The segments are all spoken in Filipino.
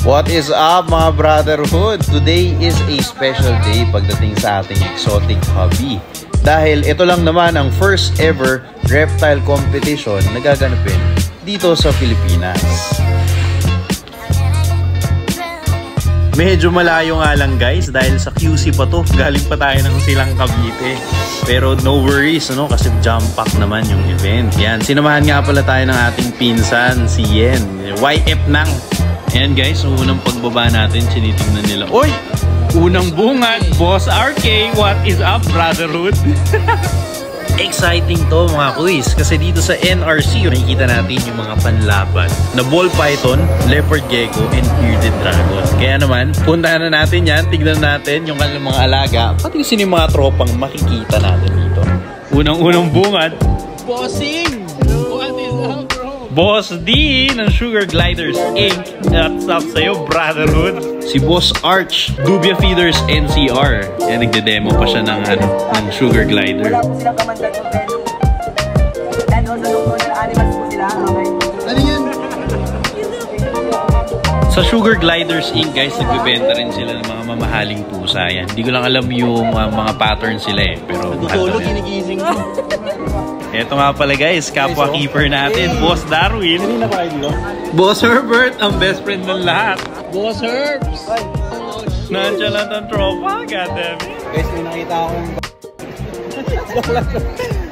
What is up mga brotherhood? Today is a special day pagdating sa ating exotic hobby. Dahil ito lang naman ang first ever reptile competition na gaganapin dito sa Pilipinas. Medyo malayo nga lang guys dahil sa QC pa to. Galing pa tayo ng Silang Cavite. Pero no worries, no? Kasi jump pack naman yung event. Yan, sinamahan nga pala tayo ng ating pinsan, si Yen. YF nang. Ayan guys, so unang pagbaba natin, sinitingnan nila. Oy! Unang bungad, Boss RK, what is up, brotherhood? Exciting to mga kuis kasi dito sa NRC nakikita natin yung mga panlaban na ball python, leopard gecko, and bearded dragon. Kaya naman, puntahan na natin yan, tignan natin yung kanilang mga alaga, pati yung mga tropang makikita natin dito. Unang-unang bungad, Bossing! What is up, bro? Boss D ng Sugar Gliders Inc. What's up sa'yo, brotherhood? Si Boss Arch, Dubia Feeders NCR. Yan, nagde-demo pa siya ng, ng Sugar Glider. Wala po silang kamandag ng venue. And also, doktor ng animals po sila. Okay. Ano yan? Sa Sugar Gliders Inc. guys, nagbibenta rin sila ng mga mamahaling pusa. Yan. Hindi ko lang alam yung mga pattern sila eh. Pero natutulog, ginigising ko. Eto nga pala guys, kapwa keeper natin, Boss Darwin. Kanina pa kayo dito? Boss Herbert, ang best friend ng lahat. Boss Herbs! Nandiyan lang ang tropa, goddammit. Guys, may nakita akong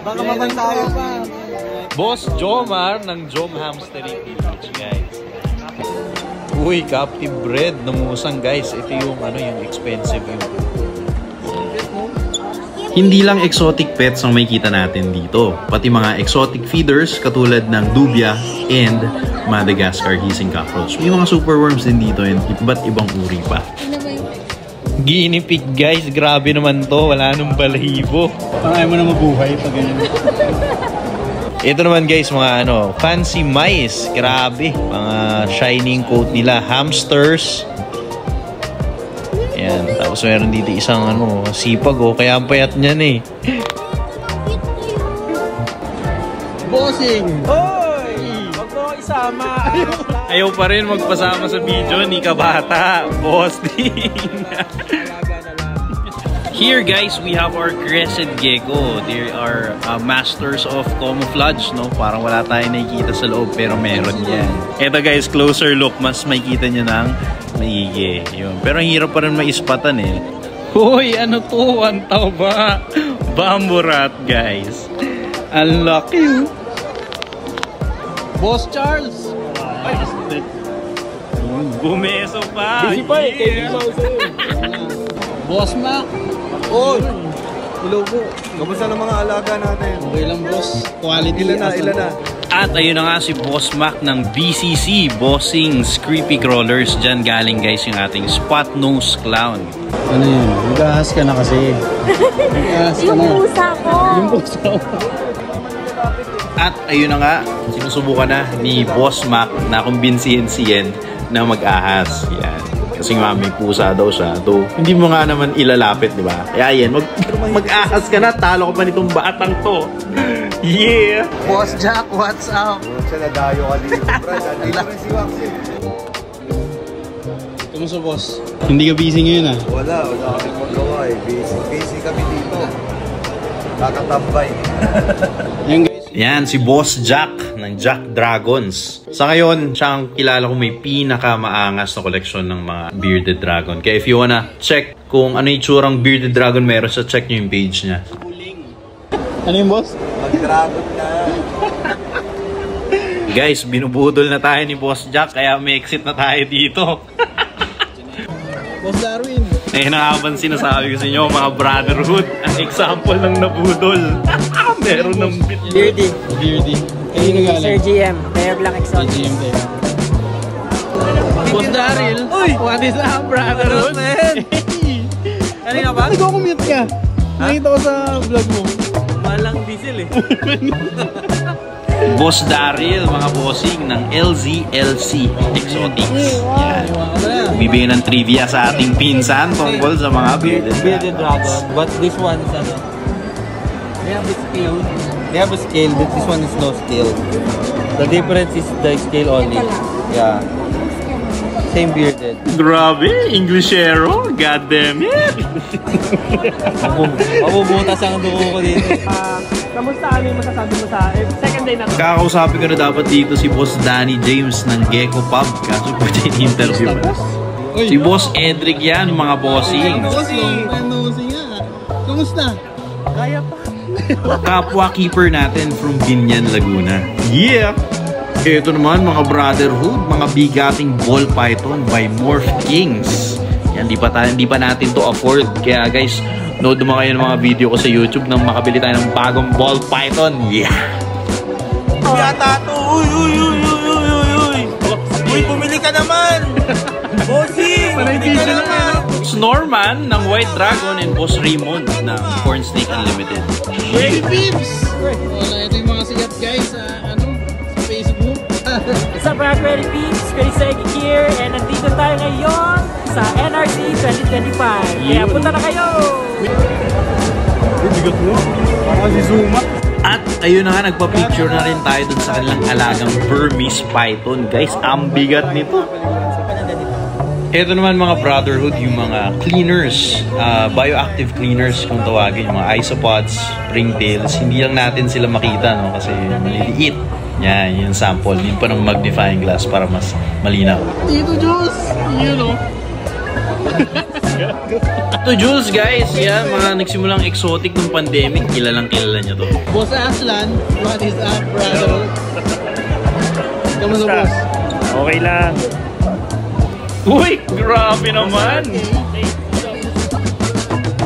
baka mabantayo pa. Boss Jomar ng Jom Hamstering Village, guys. Uy, captive bred na musang guys. Ito yung yung expensive yung. Hindi lang exotic pets ang makikita natin dito, pati mga exotic feeders katulad ng Dubia and Madagascar hissing cockroach. May mga superworms din dito and iba't ibang uri pa. Guinea pig guys, grabe naman to, wala nang balahibo. Parang ayaw mo na mabuhay pag ganyan. Ito naman guys, mga fancy mice, grabe. Mga shining coat nila, hamsters. Yan, tapos meron dito isang sipag kaya ang payat niyan eh. Bossing! Hoy! Wag mo isama! Ayaw pa rin magpasama sa video ni kabata, boss ding. Here guys, we have our crescent gecko. They are masters of camouflage, no? Parang wala tayong nakikita sa loob pero meron yan. Ito guys, closer look, mas makikita nyo ng maigi. Yun. Pero ang hirap pa rin maispatan eh. Hoy, ano to? Ang taba. Bamboo rat guys. Ang laki. Boss Charles! Bumeso pa. Busy pa eh. Boss Mac! Oh! Hello po. Kamusta ng mga alaga natin? Okay lang boss. Quality. Ilan na? At ayun na nga si Boss Mac ng BCC, Bossing's Creepy Crawlers. Diyan galing guys yung ating spot nose clown. Ano yun? Nag-ahas ka na kasi. Yung pusa ko. Yung pusa ko. At ayun na nga, sinusubukan na ni Boss Mac na kumbinsihin si Yen na mag-ahas. Yan. Kasi nga may pusa daw siya. Though, hindi mo nga naman ilalapit, di ba? Kaya yan, mag-ahas ka na. Talo ka pa nitong batang to. Yeah! Boss Jack, what's up? Siya nadayo ka dito, Brad. Nandito rin si Waxy. Kamusta boss? Hindi ka busy ngayon ah? Wala kami magawa eh. Busy kami dito. Kakatambay. Yan, si Boss Jack ng Jack Dragons. Sa ngayon, siya ang kilala kong may pinakamaangas na koleksyon ng mga bearded dragon. Kaya if you wanna check kung ano yung tsurang bearded dragon meron siya, check nyo yung page niya. Ano yung boss? Mag-dragon na. Guys, binubudol na tayo ni Boss Jack kaya may exit na tayo dito. Boss Darwin! Eh, nakapan sinasabi ko sa inyo, mga brotherhood. Ang example ng nabudol. Meron ng Beardy. Beardy. Kayo nagalang? Sir GM. Mayor Black Exotic. GM tayo. Boss Daryl. Uy! What is up, brotherhood? Ano nga ba? Nag-commute ka. Nakita ko sa vlog mo. Malang diesel eh. Boss Daryl, mga bossing ng LZLC Exotics. Yan. Bibigyan ng trivia sa ating pinsan tungkol sa mga bearded dragon. But this one is they have a scale. They have a scale, but this one is no scale. The difference is the scale only. Yeah. Same bearded. Grabe, Englishero. God damn it. Mabubutas ang dugo ko dito. Kamusta ano yung masasabi mo sa second day na to? Kakausapin ko na dapat dito si Boss Danny James ng Gecko Pub. Kaso po yung interview. Si Boss Edric yan, mga bossing. Kamusta? Kaya pa. Kapwa keeper natin from Binyan, Laguna. Yeah! Ito naman mga brotherhood, mga bigating ball python by Morph Kings. Yan, di pa natin to afford. Kaya guys, nood naman kayo ng mga video ko sa YouTube nang makabili tayo ng bagong ball python. Yeah! Yata to! Uy, pumili ka naman! Bossy! Pumili ka naman! Boss Norman ng White Dragon and Boss Raymond ng Corn Snake Unlimited. Baby Peeps! Wala, ito yung mga sikat guys sa Facebook. What's up, Raspberry Peeps? Chris Segi here, and nandito tayo ngayon sa NRC 2025. Kaya punta na kayo! Bigat mo? Parang si Zuma. At ayun na nga, nagpa-picture na rin tayo dun sa kanilang alagang Burmese python. Guys, ang bigat nito. Ito naman mga brotherhood, yung mga cleaners, bioactive cleaners kung tawagin, yung mga isopods, springtails. Hindi lang natin sila makita, no? Kasi maliliit. Yan, yung sample. Yun pa ng magnifying glass para mas malinaw. Tito Jules! You know. Ito Jules guys, yan, mga nagsimulang exotic ng pandemic. Kilalang kilala nyo to. Boss Aslan, what is up, brother? Kamusta, boss? Okay lang. Uy, grabe naman!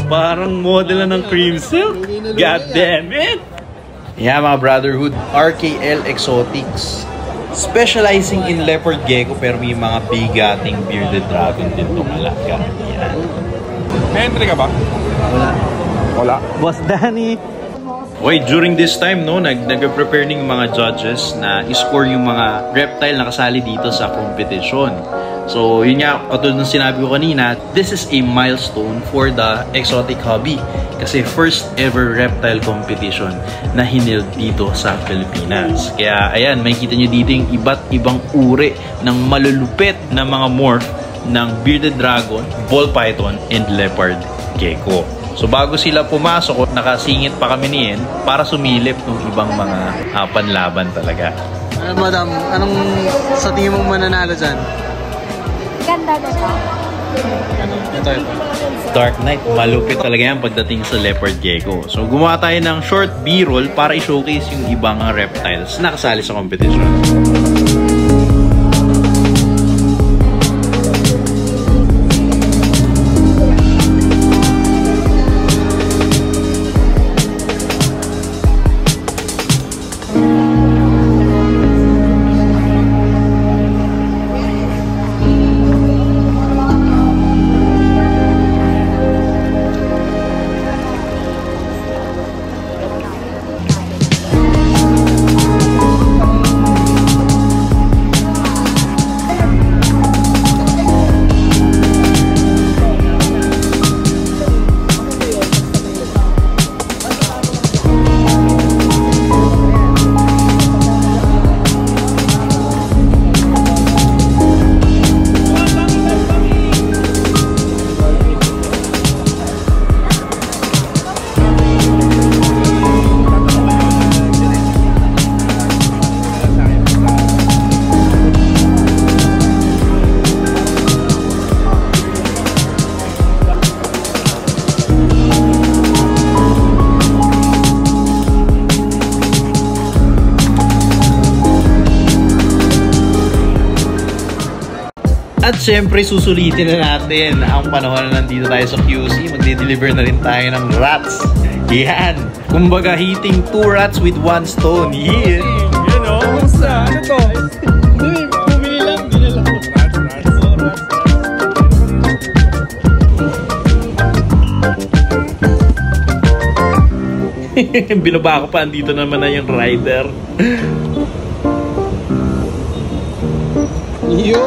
Parang model na ng cream silk. God damn it! Yeah, mga brotherhood, RKL Exotics. Specializing in leopard gecko pero may mga bigating bearded dragon din itong alaga. Yan. May entry ka ba? Wala. Boss Danny. Wait, during this time, no, nag-prepare ng mga judges na i-score yung mga reptile na kasali dito sa competition. So, yun nga, katulad ng sinabi ko kanina, this is a milestone for the exotic hobby. Kasi first ever reptile competition na hinild dito sa Pilipinas. Kaya, ayan, makikita nyo dito yung iba't ibang uri ng malulupit na mga morph ng bearded dragon, ball python, and leopard gecko. So bago sila pumasok, nakasingit pa kami niyan para sumilip ng ibang mga panlaban talaga. Madam, anong sa tingin mong mananalo dyan? Ganda ba siya? Ito. Dark Knight, malupit talaga yan pagdating sa leopard gecko. So gumawa tayo ng short B-roll para i-showcase yung ibang reptiles na kasali sa competition. At syempre, susulitin na natin ang panahon na nandito tayo sa QC. Magde-deliver na rin tayo ng rats. Yan. Kumbaga, hitting 2 rats with 1 stone. Yeah. You know? Kamusta? Ano to? Bumili lang. Binaba ko pa. Andito naman na yung rider. Yo!